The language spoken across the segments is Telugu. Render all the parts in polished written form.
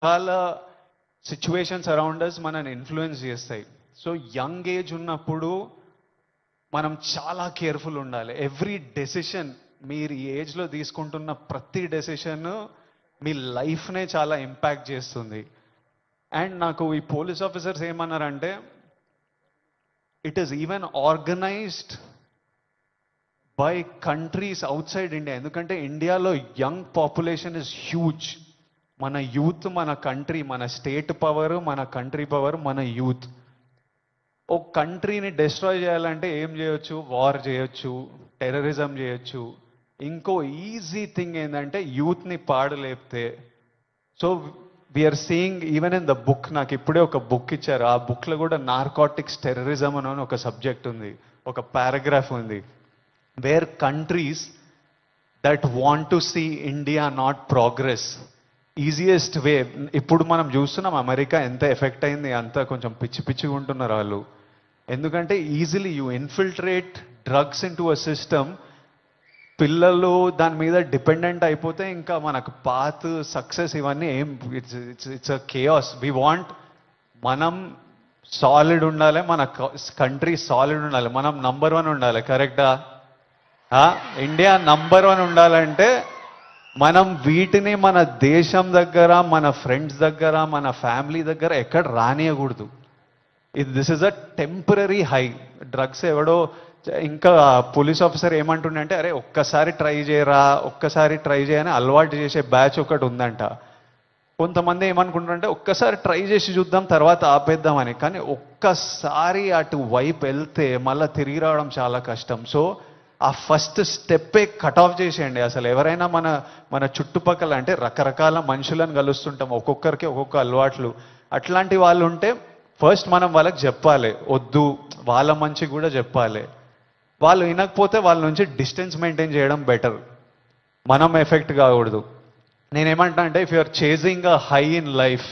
చాలా సిచ్యువేషన్స్ అరౌండ్ అస్ మనని ఇన్ఫ్లుయెన్స్ చేస్తాయి. సో యంగ్ ఏజ్ ఉన్నప్పుడు మనం చాలా కేర్ఫుల్ ఉండాలి. ఎవ్రీ డెసిషన్ మీరు ఈ ఏజ్లో తీసుకుంటున్న ప్రతి డెసిషన్ మీ లైఫ్నే చాలా ఇంపాక్ట్ చేస్తుంది. అండ్ నాకు ఈ పోలీస్ ఆఫీసర్స్ ఏమన్నారంటే, it is even organised by countries out side India. ఎందుకంటే ఇండియాలో యంగ్ పాపులేషన్ ఇస్ హ్యూజ్. మన యూత్, మన కంట్రీ, మన స్టేట్ పవర్, మన కంట్రీ పవర్, మన యూత్. ఒక కంట్రీని డిస్ట్రాయ్ చేయాలంటే ఏం చేయొచ్చు? వార్ చేయొచ్చు, టెర్రరిజం చేయొచ్చు. ఇంకో ఈజీ థింగ్ ఏంటంటే యూత్ని పాడు లేపితే. So we are seeing even in the book, నాకు ఇప్పుడే ఒక బుక్ ఇచ్చారు, ఆ బుక్లో కూడా నార్కోటిక్స్ టెర్రరిజం అని ఒక సబ్జెక్ట్ ఉంది, ఒక పారాగ్రాఫ్ ఉంది. Where countries that want to see India not progress, easiest way. ఇప్పుడు మనం చూస్తున్నాం అమెరికా ఎంత ఎఫెక్ట్ అయింది, అంతా కొంచెం పిచ్చి పిచ్చిగా ఉంటున్నారు వాళ్ళు. ఎందుకంటే easily you infiltrate drugs in to a system. పిల్లలు దాని మీద డిపెండెంట్ అయిపోతే ఇంకా మనకు పాత్ సక్సెస్ ఇవన్నీ ఏం, it's a chaos. We want, మనం సాలిడ్ ఉండాలి, మన కంట్రీ సాలిడ్ ఉండాలి, మనం నంబర్ 1 ఉండాలి. కరెక్టా? ఇండియా నంబర్ 1 ఉండాలంటే మనం వీటిని మన దేశం దగ్గర, మన ఫ్రెండ్స్ దగ్గర, మన ఫ్యామిలీ దగ్గర ఎక్కడ రానియకూడదు. This is a temporary high. Drugs ఎవడో, ఇంకా పోలీస్ ఆఫీసర్ ఏమంటుండే అంటే, అరే ఒక్కసారి ట్రై చేయరా, ఒక్కసారి ట్రై చేయని అలవాటు చేసే బ్యాచ్ ఒకటి ఉందంట. కొంతమంది ఏమనుకుంటారంటే ఒక్కసారి ట్రై చేసి చూద్దాం తర్వాత ఆపేద్దామని. కానీ ఒక్కసారి అటు వైపు వెళ్తే మళ్ళీ తిరిగి రావడం చాలా కష్టం. సో ఆ ఫస్ట్ స్టెప్పే కట్ ఆఫ్ చేసేయండి. అసలు ఎవరైనా మన చుట్టుపక్కల, అంటే రకరకాల మనుషులను కలుస్తుంటాం, ఒక్కొక్కరికి ఒక్కొక్క అలవాట్లు. అట్లాంటి వాళ్ళు ఉంటే ఫస్ట్ మనం వాళ్ళకి చెప్పాలి, వద్దు, వాళ్ళ మంచి కూడా చెప్పాలి. వాళ్ళు వినకపోతే వాళ్ళ నుంచి డిస్టెన్స్ మెయింటైన్ చేయడం బెటర్, మనం ఎఫెక్ట్ కాకూడదు. నేనేమంటా అంటే, if you're chasing a high in life,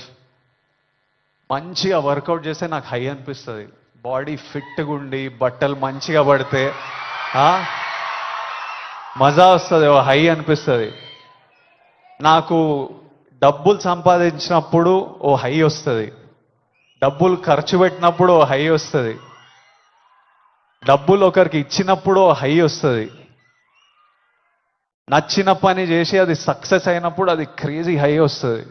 మంచిగా వర్కౌట్ చేస్తే నాకు హై అనిపిస్తుంది. బాడీ ఫిట్గా ఉండి బట్టలు మంచిగా పడితే మజా వస్తుంది, హై అనిపిస్తుంది. నాకు డబ్బులు సంపాదించినప్పుడు ఓ హై వస్తుంది, డబ్బులు ఖర్చు పెట్టినప్పుడు ఓ హై వస్తుంది, డబ్బులు ఒకరికి ఇచ్చినప్పుడు ఓ హై వస్తుంది, నచ్చిన పని చేసి అది సక్సెస్ అయినప్పుడు అది క్రేజీ హై వస్తుంది.